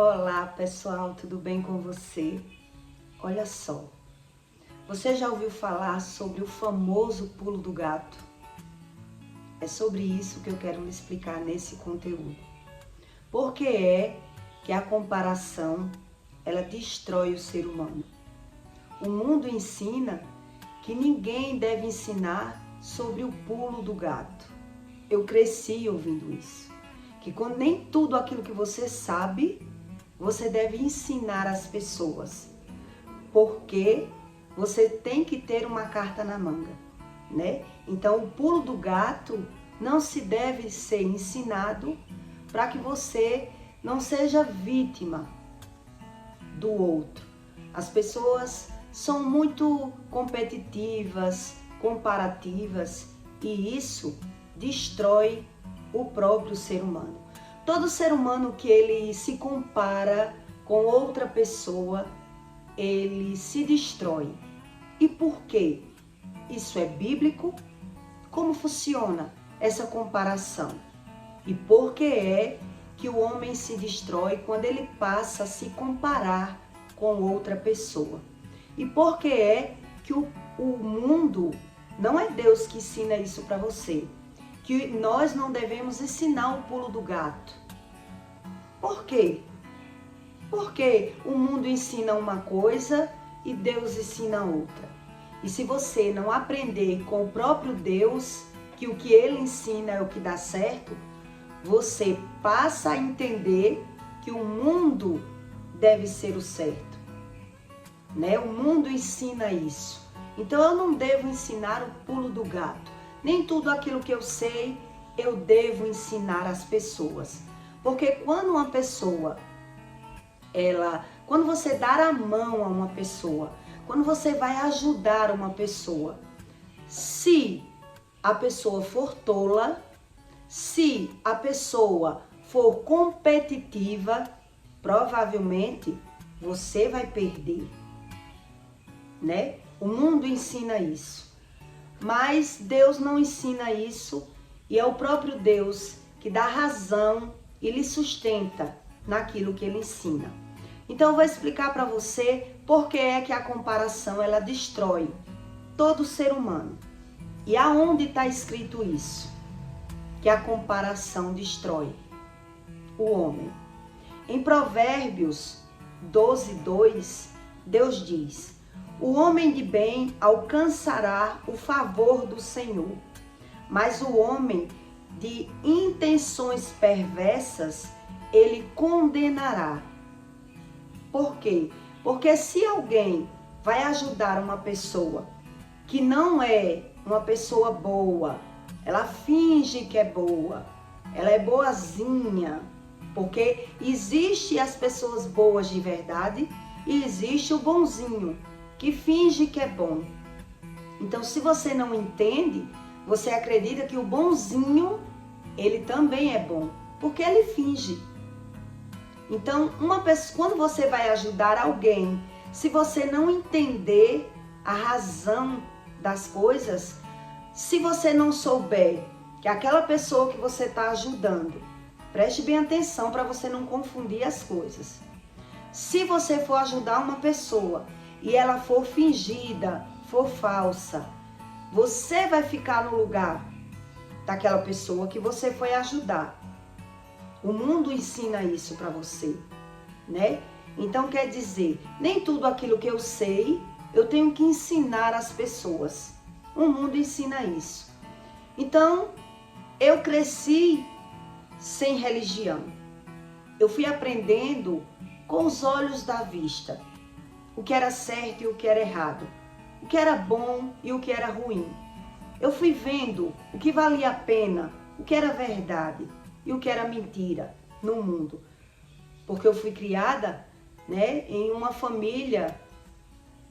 Olá pessoal, tudo bem com você? Olha só, você já ouviu falar sobre o famoso pulo do gato? É sobre isso que eu quero lhe explicar nesse conteúdo. Por que é que a comparação, ela destrói o ser humano? O mundo ensina que ninguém deve ensinar sobre o pulo do gato. Eu cresci ouvindo isso, que nem tudo aquilo que você sabe, você deve ensinar às pessoas, porque você tem que ter uma carta na manga, né? Então, o pulo do gato não se deve ser ensinado para que você não seja vítima do outro. As pessoas são muito competitivas, comparativas, e isso destrói o próprio ser humano. Todo ser humano que ele se compara com outra pessoa, ele se destrói. E por quê? Isso é bíblico? Como funciona essa comparação? E por que é que o homem se destrói quando ele passa a se comparar com outra pessoa? E por que é que o mundo, não é Deus que ensina isso para você, que nós não devemos ensinar o pulo do gato? Por quê? Porque o mundo ensina uma coisa e Deus ensina outra. E se você não aprender com o próprio Deus que o que ele ensina é o que dá certo, você passa a entender que o mundo deve ser o certo, né? O mundo ensina isso. Então eu não devo ensinar o pulo do gato. Nem tudo aquilo que eu sei eu devo ensinar às pessoas. Porque quando uma pessoa, quando você dar a mão a uma pessoa, quando você vai ajudar uma pessoa, se a pessoa for tola, se a pessoa for competitiva, provavelmente você vai perder, né? O mundo ensina isso, mas Deus não ensina isso, e é o próprio Deus que dá razão e lhe sustenta naquilo que ele ensina. Então eu vou explicar para você por que é que a comparação ela destrói todo ser humano. E aonde está escrito isso? Que a comparação destrói o homem. Em Provérbios 12:2, Deus diz: o homem de bem alcançará o favor do Senhor, mas o homem de intenções perversas, ele condenará. Por quê? Porque se alguém vai ajudar uma pessoa que não é uma pessoa boa, ela finge que é boa, ela é boazinha, porque existe as pessoas boas de verdade e existe o bonzinho, que finge que é bom. Então, se você não entende, você acredita que o bonzinho, ele também é bom, porque ele finge. Então, quando você vai ajudar alguém, se você não entender a razão das coisas, se você não souber que aquela pessoa que você está ajudando, preste bem atenção para você não confundir as coisas. Se você for ajudar uma pessoa e ela for fingida, for falsa, você vai ficar no lugar daquela pessoa que você foi ajudar. O mundo ensina isso para você, né? Então quer dizer, nem tudo aquilo que eu sei, eu tenho que ensinar às pessoas. O mundo ensina isso. Então, eu cresci sem religião. Eu fui aprendendo com os olhos da vista o que era certo e o que era errado, o que era bom e o que era ruim. Eu fui vendo o que valia a pena, o que era verdade e o que era mentira no mundo. Porque eu fui criada, né, em uma família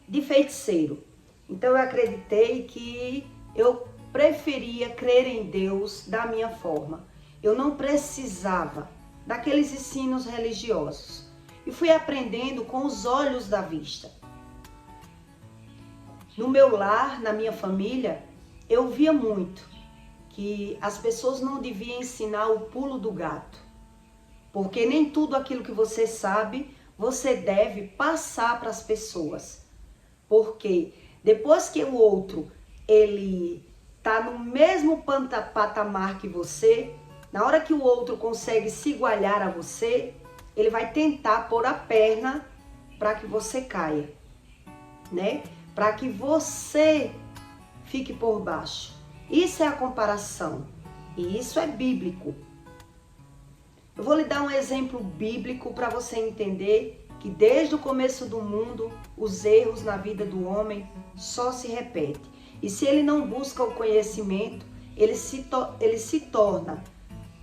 de feiticeiro. Então eu acreditei que eu preferia crer em Deus da minha forma. Eu não precisava daqueles ensinos religiosos. E fui aprendendo com os olhos da vista. No meu lar, na minha família, eu via muito que as pessoas não deviam ensinar o pulo do gato. Porque nem tudo aquilo que você sabe, você deve passar para as pessoas. Porque depois que o outro, ele tá no mesmo patamar que você, na hora que o outro consegue se igualar a você, ele vai tentar pôr a perna para que você caia, né? Para que você fique por baixo. Isso é a comparação. E isso é bíblico. Eu vou lhe dar um exemplo bíblico para você entender que desde o começo do mundo, os erros na vida do homem só se repetem. E se ele não busca o conhecimento, ele se torna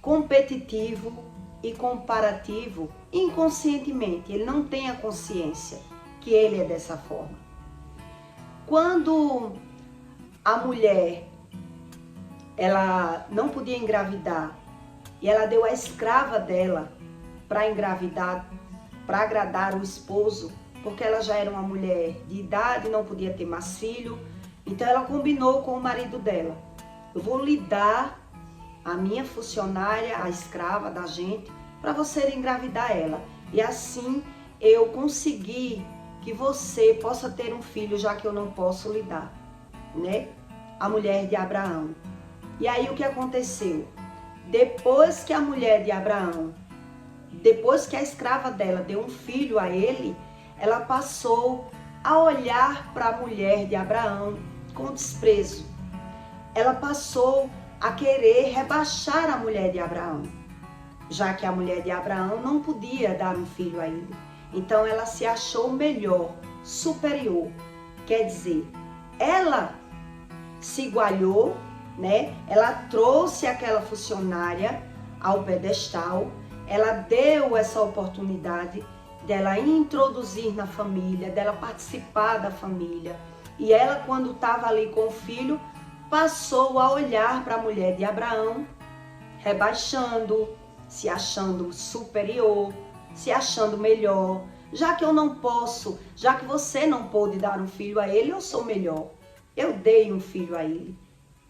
competitivo e comparativo inconscientemente. Ele não tem a consciência que ele é dessa forma. Quando a mulher, ela não podia engravidar e ela deu a escrava dela para engravidar, para agradar o esposo, porque ela já era uma mulher de idade, não podia ter mais filho, então ela combinou com o marido dela: eu vou lhe dar a minha funcionária, a escrava da gente, para você engravidar ela. E assim eu consegui que você possa ter um filho, já que eu não posso lhe dar, né? A mulher de Abraão. E aí o que aconteceu? Depois que a mulher de Abraão, depois que a escrava dela deu um filho a ele, ela passou a olhar para a mulher de Abraão com desprezo. Ela passou a querer rebaixar a mulher de Abraão, já que a mulher de Abraão não podia dar um filho a ele. Então ela se achou melhor, superior. Quer dizer, ela se igualou, né? Ela trouxe aquela funcionária ao pedestal, ela deu essa oportunidade dela introduzir na família, dela participar da família. E ela, quando estava ali com o filho, passou a olhar para a mulher de Abraão, rebaixando, se achando superior, se achando melhor. Já que eu não posso, já que você não pôde dar um filho a ele, eu sou melhor. Eu dei um filho a ele,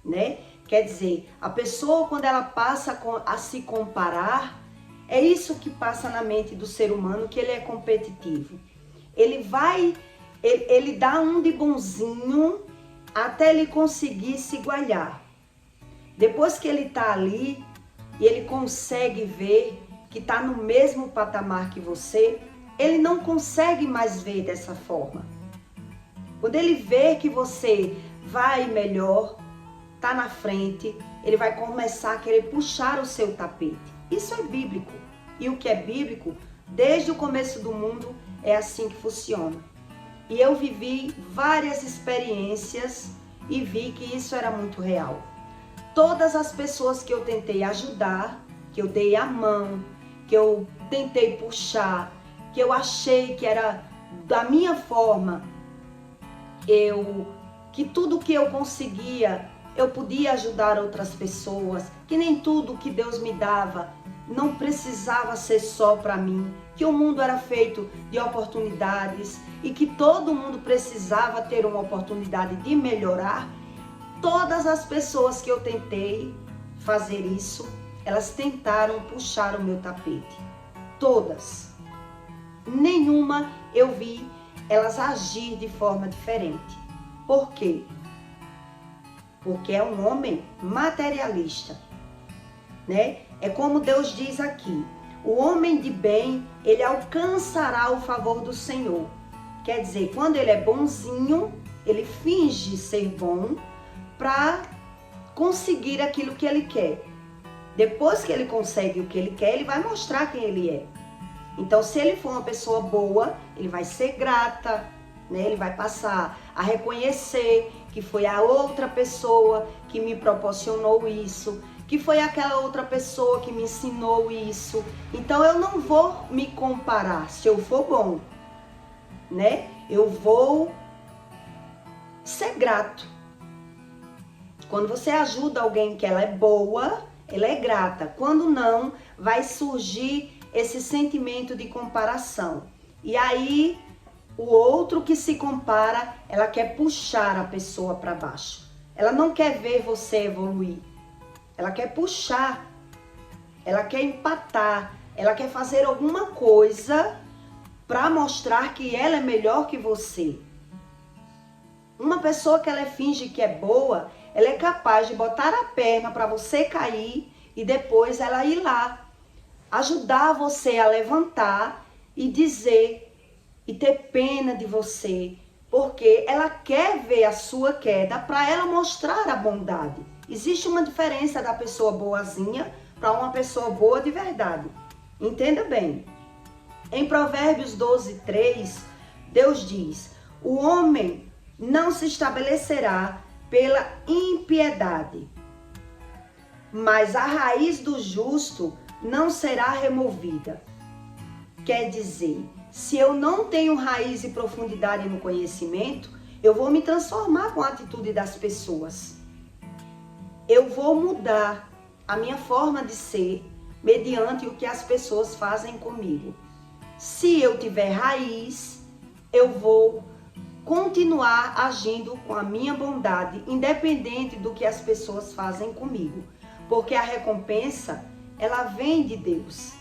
né? Quer dizer, a pessoa, quando ela passa a se comparar, é isso que passa na mente do ser humano, que ele é competitivo. Ele dá um de bonzinho até ele conseguir se igualar. Depois que ele está ali e ele consegue ver que está no mesmo patamar que você, ele não consegue mais ver dessa forma. Quando ele vê que você vai melhor, está na frente, ele vai começar a querer puxar o seu tapete. Isso é bíblico. E o que é bíblico, desde o começo do mundo, é assim que funciona. E eu vivi várias experiências e vi que isso era muito real. Todas as pessoas que eu tentei ajudar, que eu dei a mão, que eu tentei puxar, que eu achei que era da minha forma, que tudo que eu conseguia, eu podia ajudar outras pessoas, que nem tudo que Deus me dava não precisava ser só para mim, que o mundo era feito de oportunidades e que todo mundo precisava ter uma oportunidade de melhorar. Todas as pessoas que eu tentei fazer isso, elas tentaram puxar o meu tapete. Todas. Nenhuma eu vi elas agir de forma diferente. Por quê? Porque é um homem materialista, né? É como Deus diz aqui: o homem de bem, ele alcançará o favor do Senhor. Quer dizer, quando ele é bonzinho, ele finge ser bom para conseguir aquilo que ele quer. Depois que ele consegue o que ele quer, ele vai mostrar quem ele é. Então, se ele for uma pessoa boa, ele vai ser grata, né? Ele vai passar a reconhecer que foi a outra pessoa que me proporcionou isso, que foi aquela outra pessoa que me ensinou isso. Então, eu não vou me comparar. Se eu for bom, né? Eu vou ser grato. Quando você ajuda alguém que ela é boa, ela é grata. Quando não, vai surgir esse sentimento de comparação. E aí, o outro que se compara, ela quer puxar a pessoa para baixo. Ela não quer ver você evoluir. Ela quer puxar. Ela quer empatar Ela quer fazer alguma coisa para mostrar que ela é melhor que você. Uma pessoa que ela finge que é boa, ela é capaz de botar a perna para você cair e depois ela ir lá, ajudar você a levantar e dizer e ter pena de você, porque ela quer ver a sua queda para ela mostrar a bondade. Existe uma diferença da pessoa boazinha para uma pessoa boa de verdade. Entenda bem. Em Provérbios 12:3, Deus diz: o homem não se estabelecerá pela impiedade, mas a raiz do justo não será removida. Quer dizer, se eu não tenho raiz e profundidade no conhecimento, eu vou me transformar com a atitude das pessoas. Eu vou mudar a minha forma de ser mediante o que as pessoas fazem comigo. Se eu tiver raiz, eu vou continuar agindo com a minha bondade, independente do que as pessoas fazem comigo. Porque a recompensa, ela vem de Deus.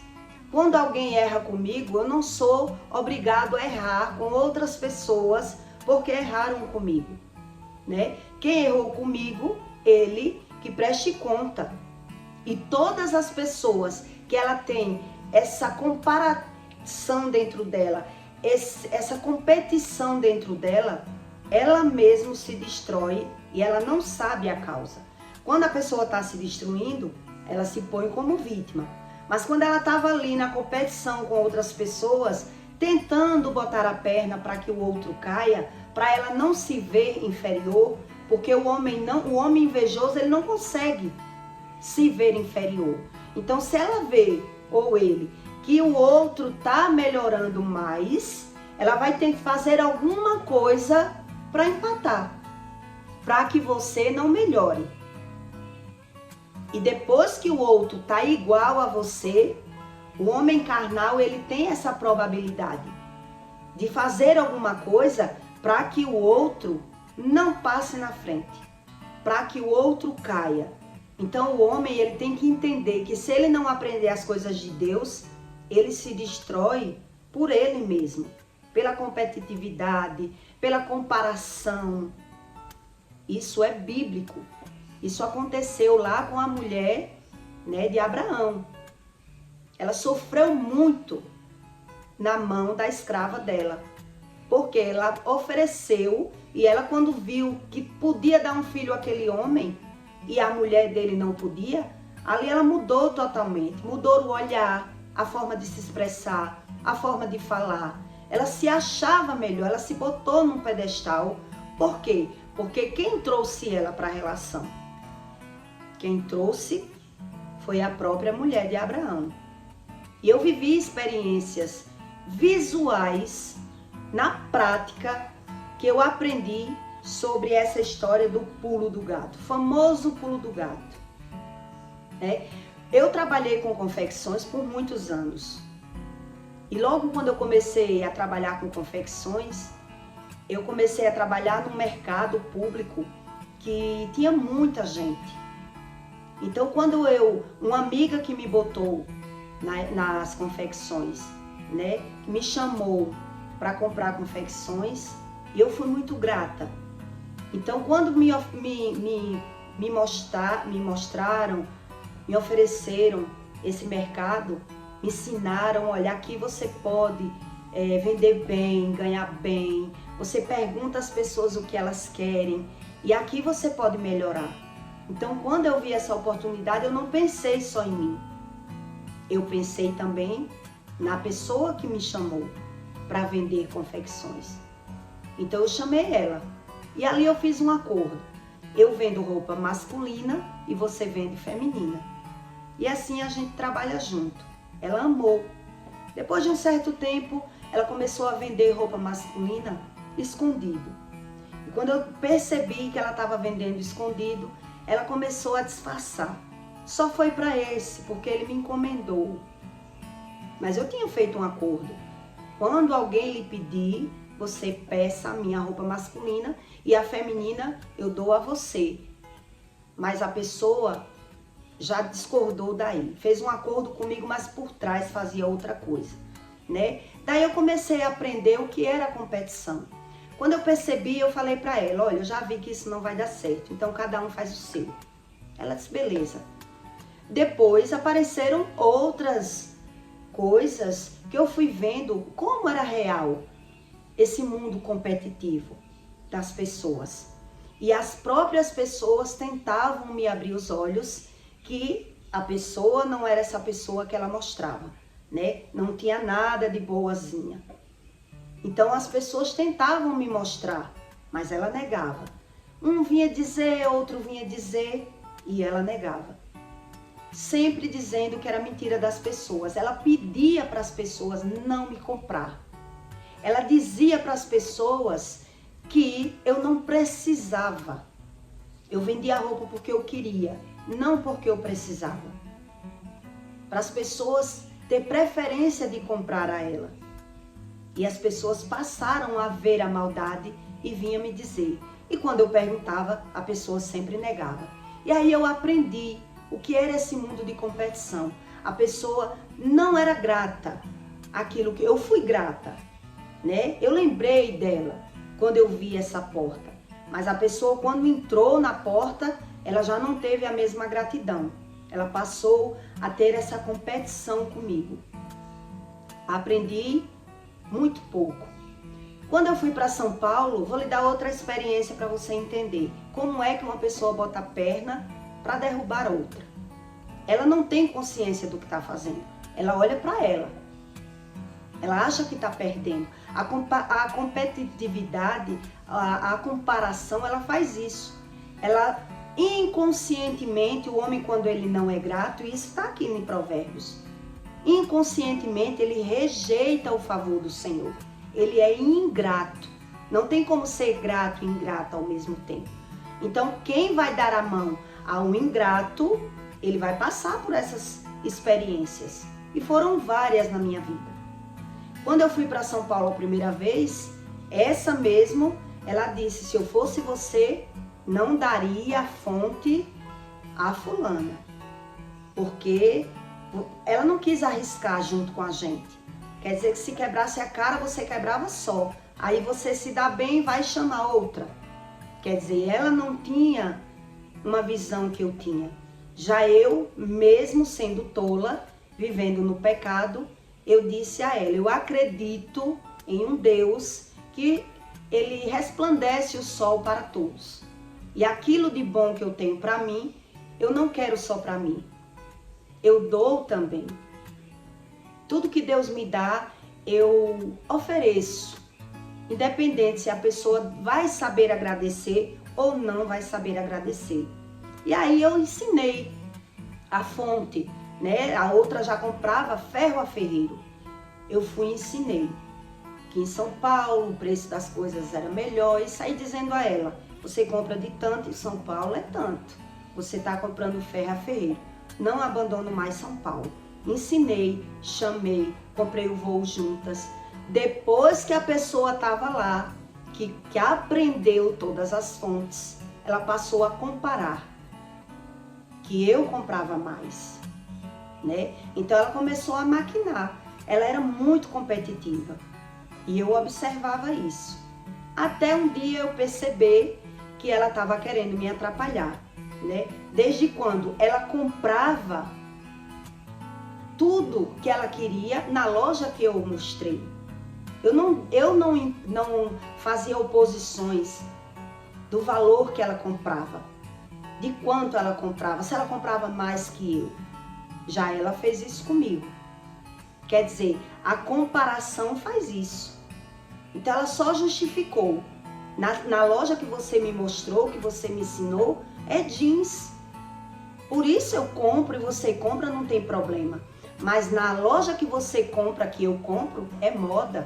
Quando alguém erra comigo, eu não sou obrigado a errar com outras pessoas porque erraram comigo, né? Quem errou comigo, ele que preste conta. E todas as pessoas que ela tem essa comparação dentro dela, essa competição dentro dela, ela mesma se destrói e ela não sabe a causa. Quando a pessoa está se destruindo, ela se põe como vítima. Mas quando ela estava ali na competição com outras pessoas, tentando botar a perna para que o outro caia, para ela não se ver inferior, porque o homem invejoso, ele não consegue se ver inferior. Então, se ela vê, ou ele, que o outro está melhorando mais, ela vai ter que fazer alguma coisa para empatar, para que você não melhore. E depois que o outro está igual a você, o homem carnal, ele tem essa probabilidade de fazer alguma coisa para que o outro não passe na frente, para que o outro caia. Então o homem, ele tem que entender que se ele não aprender as coisas de Deus, ele se destrói por ele mesmo, pela competitividade, pela comparação. Isso é bíblico. Isso aconteceu lá com a mulher, né, de Abraão. Ela sofreu muito na mão da escrava dela, porque ela ofereceu e ela, quando viu que podia dar um filho àquele homem e a mulher dele não podia, ali ela mudou totalmente, mudou o olhar, a forma de se expressar, a forma de falar. Ela se achava melhor, ela se botou num pedestal. Por quê? Porque quem trouxe ela para a relação? Quem trouxe foi a própria mulher de Abraão. E eu vivi experiências visuais, na prática, que eu aprendi sobre essa história do pulo do gato, famoso pulo do gato. Eu trabalhei com confecções por muitos anos. E logo quando eu comecei a trabalhar com confecções, eu comecei a trabalhar num mercado público que tinha muita gente. Então, quando uma amiga que me botou nas confecções, né, que me chamou para comprar confecções, eu fui muito grata. Então, quando me mostraram, me ofereceram esse mercado, me ensinaram, olha, aqui você pode vender bem, ganhar bem, você pergunta às pessoas o que elas querem e aqui você pode melhorar. Então, quando eu vi essa oportunidade, eu não pensei só em mim. Eu pensei também na pessoa que me chamou para vender confecções. Então, eu chamei ela. E ali eu fiz um acordo. Eu vendo roupa masculina e você vende feminina. E assim a gente trabalha junto. Ela amou. Depois de um certo tempo, ela começou a vender roupa masculina escondido. E quando eu percebi que ela estava vendendo escondido, ela começou a disfarçar. Só foi para esse, porque ele me encomendou. Mas eu tinha feito um acordo. Quando alguém lhe pedir, você peça a minha roupa masculina e a feminina eu dou a você. Mas a pessoa já discordou daí. Fez um acordo comigo, mas por trás fazia outra coisa, né? Daí eu comecei a aprender o que era competição. Quando eu percebi, eu falei pra ela, olha, eu já vi que isso não vai dar certo, então cada um faz o seu. Ela disse, beleza. Depois apareceram outras coisas que eu fui vendo como era real esse mundo competitivo das pessoas. E as próprias pessoas tentavam me abrir os olhos que a pessoa não era essa pessoa que ela mostrava, né? Não tinha nada de boazinha. Então as pessoas tentavam me mostrar, mas ela negava. Um vinha dizer, outro vinha dizer e ela negava. Sempre dizendo que era mentira das pessoas. Ela pedia para as pessoas não me comprar. Ela dizia para as pessoas que eu não precisava. Eu vendia roupa porque eu queria, não porque eu precisava. Para as pessoas ter preferência de comprar a ela. E as pessoas passaram a ver a maldade e vinham me dizer. E quando eu perguntava, a pessoa sempre negava. E aí eu aprendi o que era esse mundo de competição. A pessoa não era grata àquilo que eu fui grata, né? Eu lembrei dela quando eu vi essa porta. Mas a pessoa, quando entrou na porta, ela já não teve a mesma gratidão. Ela passou a ter essa competição comigo. Aprendi muito pouco. Quando eu fui para São Paulo, vou lhe dar outra experiência para você entender como é que uma pessoa bota a perna para derrubar outra. Ela não tem consciência do que está fazendo. Ela olha para ela. Ela acha que está perdendo. A competitividade, a comparação, ela faz isso. Ela inconscientemente, o homem quando ele não é grato, e isso está aqui em Provérbios, inconscientemente ele rejeita o favor do Senhor. Ele é ingrato. Não tem como ser grato e ingrato ao mesmo tempo. Então, quem vai dar a mão a um ingrato, ele vai passar por essas experiências. E foram várias na minha vida. Quando eu fui para São Paulo a primeira vez, essa mesmo, ela disse, se eu fosse você, não daria a fonte a fulana. Porque ela não quis arriscar junto com a gente. Quer dizer que se quebrasse a cara, você quebrava só. Aí você se dá bem, vai chamar outra. Quer dizer, ela não tinha uma visão que eu tinha. Já eu, mesmo sendo tola, vivendo no pecado, eu disse a ela, eu acredito em um Deus que ele resplandece o sol para todos. E aquilo de bom que eu tenho para mim, eu não quero só para mim. Eu dou também. Tudo que Deus me dá, eu ofereço. Independente se a pessoa vai saber agradecer ou não vai saber agradecer. E aí eu ensinei a fonte, né? A outra já comprava ferro a ferreiro. Eu fui e ensinei que em São Paulo o preço das coisas era melhor e saí dizendo a ela, você compra de tanto em São Paulo é tanto. Você está comprando ferro a ferreiro. Não abandono mais São Paulo. Ensinei, chamei, comprei o voo juntas. Depois que a pessoa estava lá, que aprendeu todas as fontes, ela passou a comparar, que eu comprava mais, né? Então ela começou a maquinar. Ela era muito competitiva e eu observava isso. Até um dia eu percebi que ela estava querendo me atrapalhar, né? Desde quando ela comprava tudo que ela queria na loja que eu mostrei. Eu não fazia oposições do valor que ela comprava, de quanto ela comprava, se ela comprava mais que eu. Já ela fez isso comigo. Quer dizer, a comparação faz isso. Então ela só justificou. Na loja que você me mostrou, que você me ensinou, é jeans. Por isso eu compro e você compra, não tem problema. Mas na loja que você compra, que eu compro, é moda.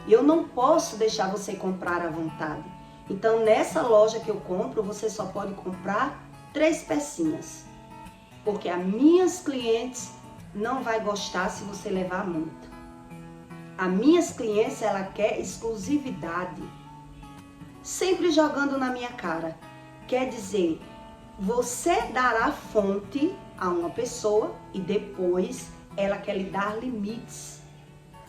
E eu não posso deixar você comprar à vontade. Então nessa loja que eu compro, você só pode comprar 3 pecinhas. Porque as minhas clientes não vai gostar se você levar muito. As minhas clientes, ela quer exclusividade. Sempre jogando na minha cara. Quer dizer, você dará fonte a uma pessoa e depois ela quer lhe dar limites,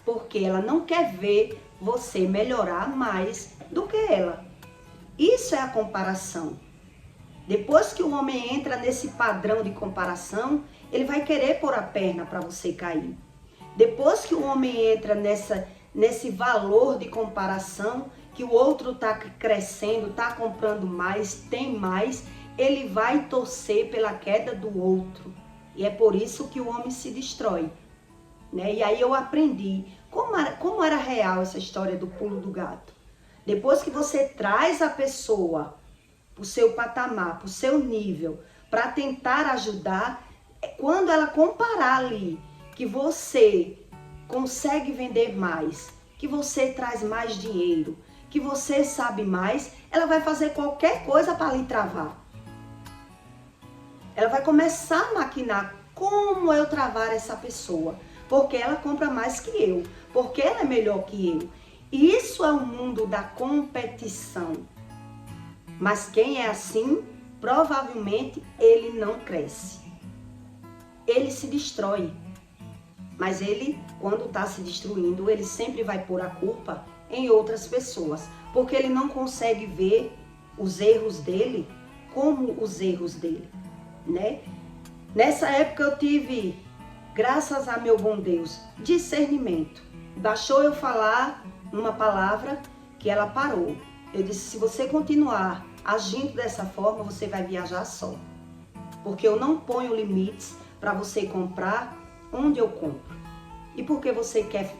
porque ela não quer ver você melhorar mais do que ela. Isso é a comparação. Depois que o homem entra nesse padrão de comparação, ele vai querer pôr a perna para você cair. Depois que o homem entra nesse valor de comparação, que o outro está crescendo, está comprando mais, tem mais, ele vai torcer pela queda do outro. E é por isso que o homem se destrói. Né? E aí eu aprendi como era real essa história do pulo do gato. Depois que você traz a pessoa para o seu patamar, para o seu nível, para tentar ajudar, quando ela comparar ali que você consegue vender mais, que você traz mais dinheiro, que você sabe mais, ela vai fazer qualquer coisa para lhe travar. Ela vai começar a maquinar como eu travar essa pessoa, porque ela compra mais que eu, porque ela é melhor que eu. Isso é o mundo da competição. Mas quem é assim, provavelmente ele não cresce. Ele se destrói. Mas ele, quando está se destruindo, ele sempre vai pôr a culpa em outras pessoas, porque ele não consegue ver os erros dele como os erros dele, né? Nessa época eu tive, graças a meu bom Deus, discernimento. Baixou eu falar uma palavra que ela parou. Eu disse, se você continuar agindo dessa forma, você vai viajar só. Porque eu não ponho limites para você comprar onde eu compro. E porque você quer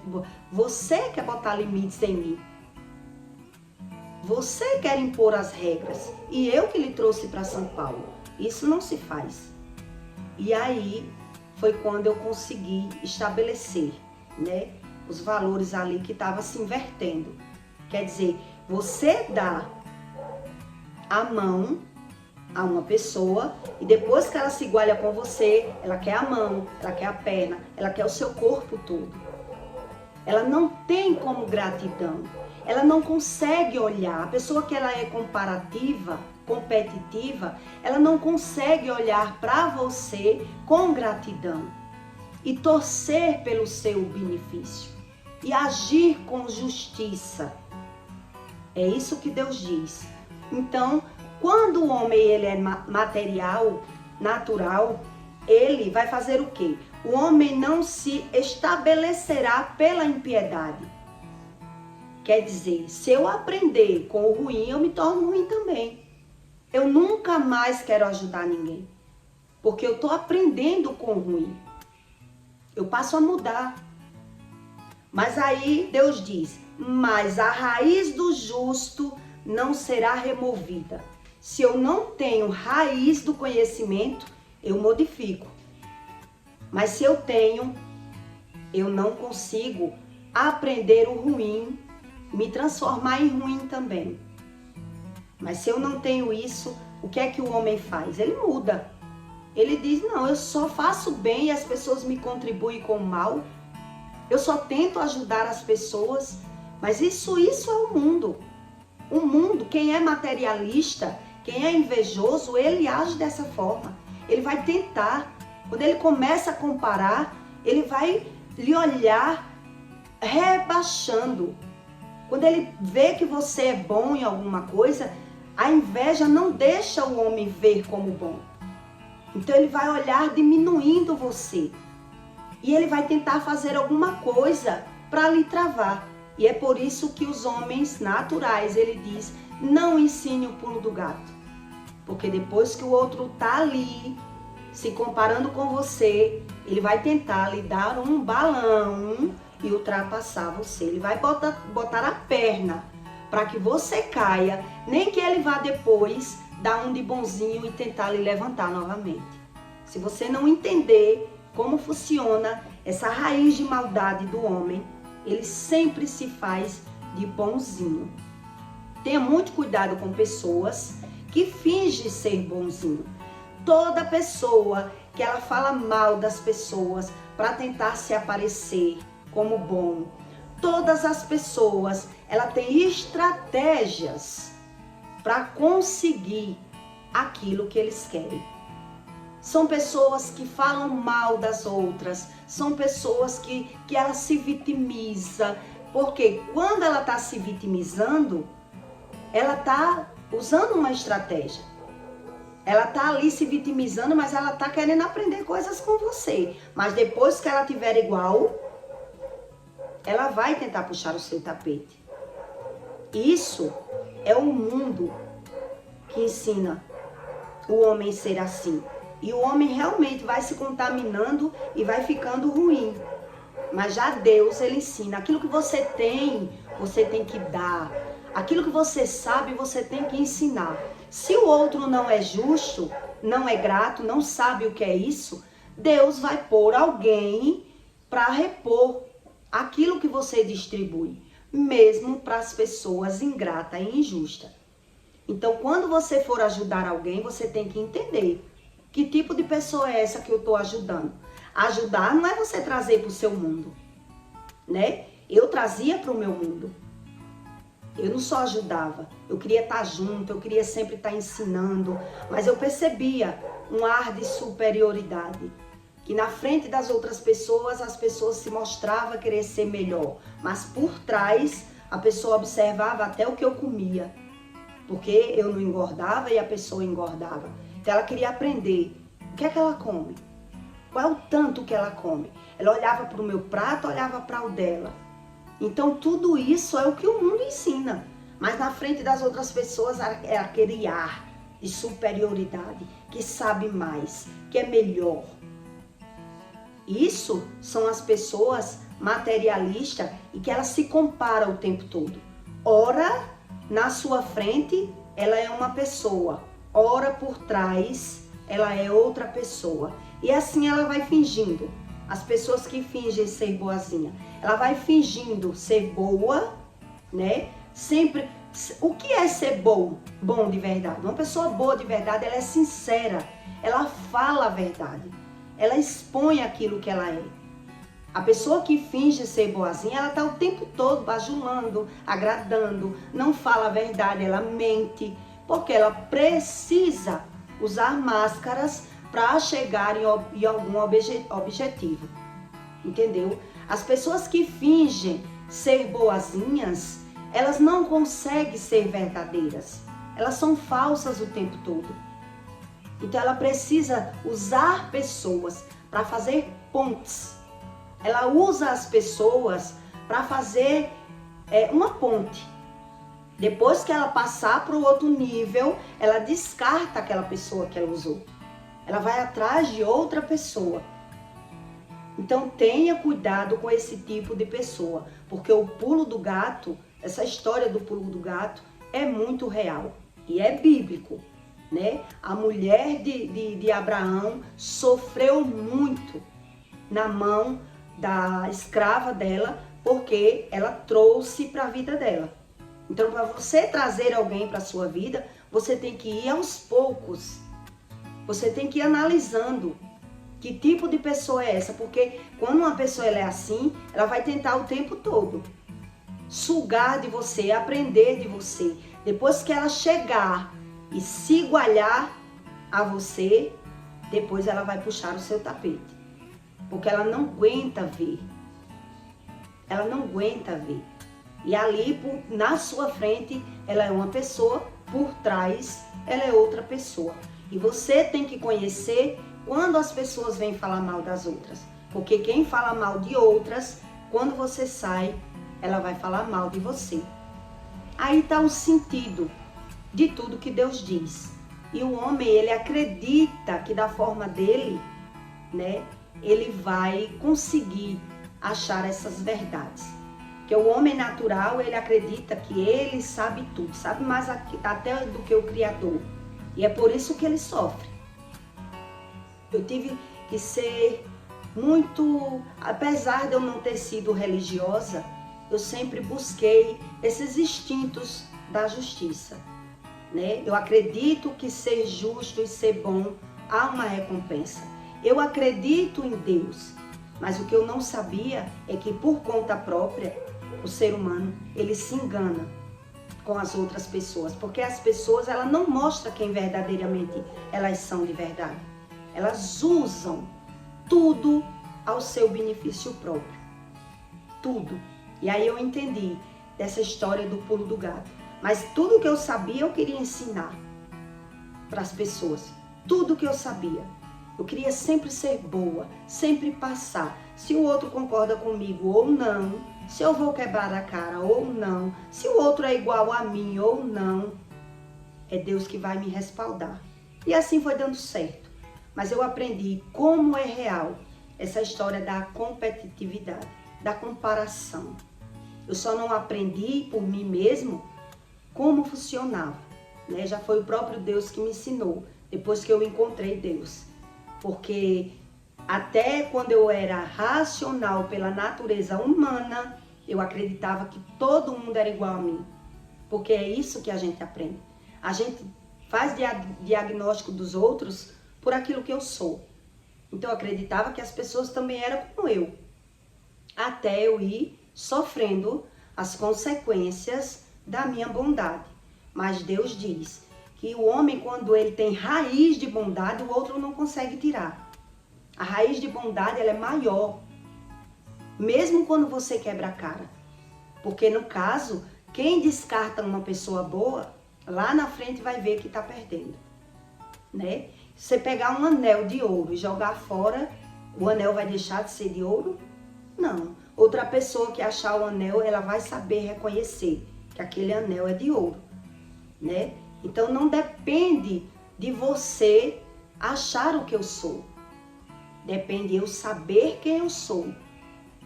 botar limites em mim. Você quer impor as regras. E eu que lhe trouxe para São Paulo. Isso não se faz. E aí foi quando eu consegui estabelecer, né, os valores ali que estavam se invertendo. Quer dizer, você dá a mão a uma pessoa e depois que ela se iguala com você, ela quer a mão, ela quer a perna, ela quer o seu corpo todo. Ela não tem como gratidão. Ela não consegue olhar. A pessoa que ela é comparativa, competitiva, ela não consegue olhar para você com gratidão e torcer pelo seu benefício e agir com justiça. É isso que Deus diz. Então, quando o homem ele é material, natural, ele vai fazer o quê? O homem não se estabelecerá pela impiedade. Quer dizer, se eu aprender com o ruim, eu me torno ruim também. Eu nunca mais quero ajudar ninguém, porque eu estou aprendendo com o ruim. Eu passo a mudar. Mas aí Deus diz, mas a raiz do justo não será removida. Se eu não tenho raiz do conhecimento, eu modifico. Mas se eu tenho, eu não consigo aprender o ruim, me transformar em ruim também. Mas se eu não tenho isso, o que é que o homem faz? Ele muda. Ele diz, não, eu só faço bem e as pessoas me contribuem com o mal. Eu só tento ajudar as pessoas. Mas isso é o mundo. O mundo, quem é materialista, quem é invejoso, ele age dessa forma. Ele vai tentar. Quando ele começa a comparar, ele vai lhe olhar rebaixando. Quando ele vê que você é bom em alguma coisa, a inveja não deixa o homem ver como bom. Então ele vai olhar diminuindo você. E ele vai tentar fazer alguma coisa para lhe travar. E é por isso que os homens naturais, ele diz, não ensine o pulo do gato. Porque depois que o outro está ali, se comparando com você, ele vai tentar lhe dar um balão e ultrapassar você. Ele vai botar a perna para que você caia, nem que ele vá depois dar um de bonzinho e tentar lhe levantar novamente. Se você não entender como funciona essa raiz de maldade do homem, ele sempre se faz de bonzinho. Tenha muito cuidado com pessoas que fingem ser bonzinho. Toda pessoa que ela fala mal das pessoas para tentar se aparecer como bom. Todas as pessoas, ela tem estratégias para conseguir aquilo que eles querem. São pessoas que falam mal das outras, são pessoas que ela se vitimiza, porque quando ela está se vitimizando, ela está usando uma estratégia. Ela está ali se vitimizando, mas ela está querendo aprender coisas com você. Mas depois que ela tiver igual, ela vai tentar puxar o seu tapete. Isso é o mundo que ensina o homem a ser assim. E o homem realmente vai se contaminando e vai ficando ruim. Mas já Deus, ele ensina. Aquilo que você tem que dar. Aquilo que você sabe, você tem que ensinar. Se o outro não é justo, não é grato, não sabe o que é isso, Deus vai pôr alguém para repor aquilo que você distribui, mesmo para as pessoas ingratas e injustas. Então, quando você for ajudar alguém, você tem que entender que tipo de pessoa é essa que eu estou ajudando. Ajudar não é você trazer para o seu mundo, né? Eu trazia para o meu mundo. Eu não só ajudava, eu queria estar junto, eu queria sempre estar ensinando, mas eu percebia um ar de superioridade, que na frente das outras pessoas, as pessoas se mostravam querer ser melhor, mas por trás a pessoa observava até o que eu comia, porque eu não engordava e a pessoa engordava. Então ela queria aprender o que é que ela come, qual é o tanto que ela come. Ela olhava para o meu prato, olhava para o dela. Então tudo isso é o que o mundo ensina, mas na frente das outras pessoas é aquele ar de superioridade, que sabe mais, que é melhor. Isso são as pessoas materialistas e que elas se comparam o tempo todo. Ora, na sua frente, ela é uma pessoa. Ora, por trás, ela é outra pessoa. E assim ela vai fingindo. As pessoas que fingem ser boazinha, ela vai fingindo ser boa, né? Sempre. O que é ser bom de verdade? Uma pessoa boa de verdade, ela é sincera. Ela fala a verdade. Ela expõe aquilo que ela é. A pessoa que finge ser boazinha, ela está o tempo todo bajulando, agradando, não fala a verdade, ela mente, porque ela precisa usar máscaras para chegar em algum objetivo. Entendeu? As pessoas que fingem ser boazinhas, elas não conseguem ser verdadeiras. Elas são falsas o tempo todo. Então ela precisa usar pessoas para fazer pontes. Ela usa as pessoas para fazer uma ponte. Depois que ela passar para o outro nível, ela descarta aquela pessoa que ela usou. Ela vai atrás de outra pessoa. Então tenha cuidado com esse tipo de pessoa, porque o pulo do gato, essa história do pulo do gato é muito real e é bíblico, né? A mulher de Abraão sofreu muito na mão da escrava dela, porque ela trouxe para a vida dela. Então, para você trazer alguém para a sua vida, você tem que ir aos poucos. Você tem que ir analisando que tipo de pessoa é essa, porque quando uma pessoa ela é assim, ela vai tentar o tempo todo sugar de você, aprender de você. Depois que ela chegar e se igualar a você, depois ela vai puxar o seu tapete. Porque ela não aguenta ver. Ela não aguenta ver. E ali, na sua frente, ela é uma pessoa, por trás, ela é outra pessoa. E você tem que conhecer quando as pessoas vêm falar mal das outras. Porque quem fala mal de outras, quando você sai, ela vai falar mal de você. Aí está o sentido de tudo que Deus diz. E o homem, ele acredita que da forma dele, né, ele vai conseguir achar essas verdades. Porque o homem natural, ele acredita que ele sabe tudo, sabe mais até do que o Criador. E é por isso que ele sofre. Eu tive que ser muito, apesar de eu não ter sido religiosa, eu sempre busquei esses instintos da justiça, né? Eu acredito que ser justo e ser bom há uma recompensa. Eu acredito em Deus, mas o que eu não sabia é que por conta própria, o ser humano, ele se engana. com as outras pessoas, porque as pessoas, elas não mostram quem verdadeiramente elas são de verdade. Elas usam tudo ao seu benefício próprio. Tudo. E aí eu entendi dessa história do pulo do gato. Mas tudo que eu sabia, eu queria ensinar para as pessoas. Tudo que eu sabia. Eu queria sempre ser boa, sempre passar. Se o outro concorda comigo ou não, se eu vou quebrar a cara ou não, se o outro é igual a mim ou não, é Deus que vai me respaldar. E assim foi dando certo. Mas eu aprendi como é real essa história da competitividade, da comparação. Eu só não aprendi por mim mesmo como funcionava, né? Já foi o próprio Deus que me ensinou, depois que eu encontrei Deus. Porque até quando eu era racional pela natureza humana, eu acreditava que todo mundo era igual a mim. Porque é isso que a gente aprende. A gente faz diagnóstico dos outros por aquilo que eu sou. Então eu acreditava que as pessoas também eram como eu. Até eu ir sofrendo as consequências da minha bondade. Mas Deus diz que o homem, quando ele tem raiz de bondade, o outro não consegue tirar. A raiz de bondade, ela é maior, mesmo quando você quebra a cara. Porque no caso, quem descarta uma pessoa boa, lá na frente vai ver que está perdendo, né? Você pegar um anel de ouro e jogar fora, o anel vai deixar de ser de ouro? Não. Outra pessoa que achar o anel, ela vai saber reconhecer que aquele anel é de ouro, né? Então não depende de você achar o que eu sou. Depende de eu saber quem eu sou.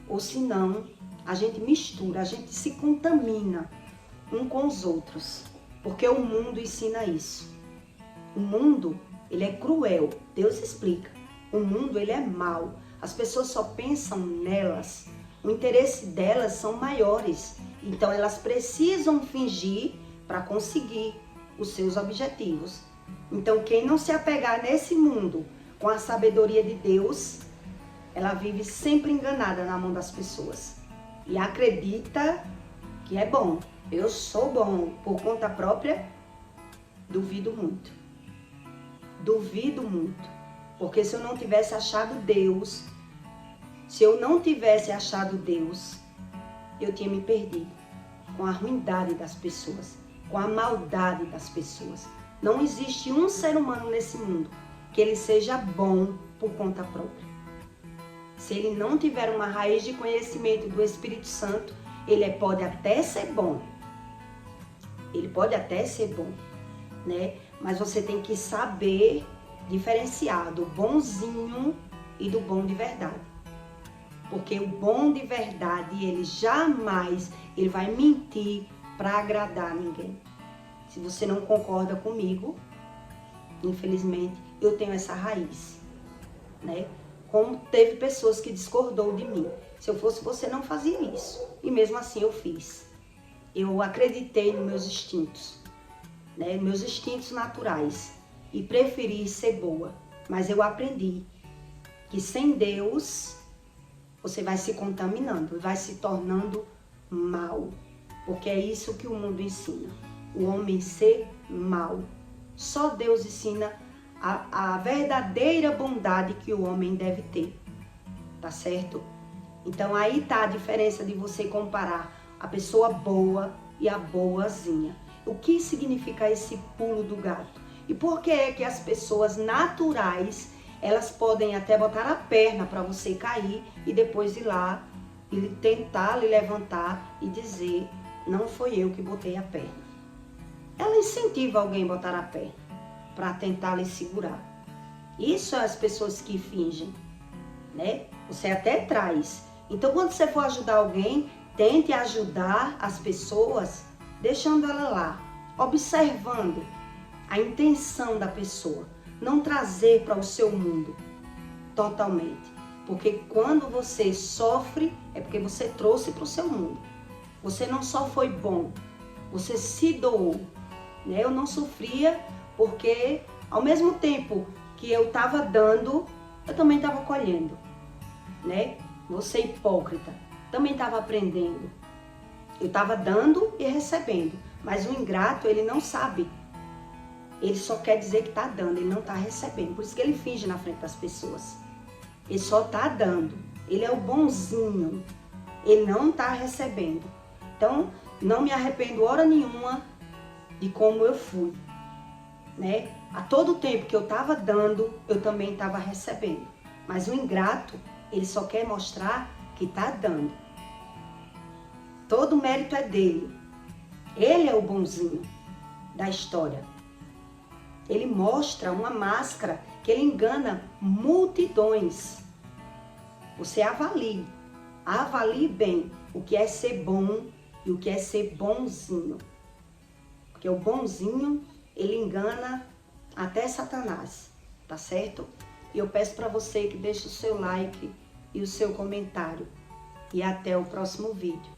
Ou senão, a gente mistura, a gente se contamina um com os outros. Porque o mundo ensina isso. O mundo, ele é cruel. Deus explica. O mundo, ele é mau. As pessoas só pensam nelas. O interesse delas são maiores. Então, elas precisam fingir para conseguir os seus objetivos. Então, quem não se apegar nesse mundo com a sabedoria de Deus, ela vive sempre enganada na mão das pessoas. E acredita que é bom. Eu sou bom por conta própria? Duvido muito. Duvido muito. Porque se eu não tivesse achado Deus, se eu não tivesse achado Deus, eu tinha me perdido com a ruindade das pessoas, com a maldade das pessoas. Não existe um ser humano nesse mundo que ele seja bom por conta própria. Se ele não tiver uma raiz de conhecimento do Espírito Santo, ele pode até ser bom. Ele pode até ser bom, né? Mas você tem que saber diferenciar do bonzinho e do bom de verdade. Porque o bom de verdade, ele jamais vai mentir para agradar ninguém. Se você não concorda comigo, infelizmente, eu tenho essa raiz, né? Como teve pessoas que discordou de mim. Se eu fosse você, não fazia isso. E mesmo assim eu fiz. Eu acreditei nos meus instintos, né? Meus instintos naturais. E preferi ser boa. Mas eu aprendi que sem Deus, você vai se contaminando, vai se tornando mal. Porque é isso que o mundo ensina. O homem ser mal. Só Deus ensina a verdadeira bondade que o homem deve ter. Tá certo? Então aí tá a diferença de você comparar a pessoa boa e a boazinha. O que significa esse pulo do gato? E por que é que as pessoas naturais, elas podem até botar a perna para você cair e depois ir lá e tentar lhe levantar e dizer, não foi eu que botei a perna. Ela incentiva alguém a botar a perna para tentar lhe segurar. Isso são as pessoas que fingem, né? Você até traz. Então, quando você for ajudar alguém, tente ajudar as pessoas deixando ela lá, observando a intenção da pessoa. Não trazer para o seu mundo totalmente. Porque quando você sofre, é porque você trouxe para o seu mundo. Você não só foi bom, você se doou. Né? Eu não sofria porque ao mesmo tempo que eu estava dando, eu também estava colhendo. Né? Você hipócrita, também estava aprendendo. Eu estava dando e recebendo, mas o ingrato, ele não sabe. Ele só quer dizer que está dando, ele não está recebendo. Por isso que ele finge na frente das pessoas. Ele só está dando. Ele é o bonzinho. Ele não está recebendo. Então, não me arrependo hora nenhuma de como eu fui, né? A todo tempo que eu estava dando, eu também estava recebendo. Mas o ingrato, ele só quer mostrar que está dando. Todo o mérito é dele. Ele é o bonzinho da história. Ele mostra uma máscara que ele engana multidões. Você avalie bem o que é ser bom e o que é ser bonzinho. Porque o bonzinho, ele engana até Satanás, tá certo? E eu peço para você que deixe o seu like e o seu comentário. E até o próximo vídeo.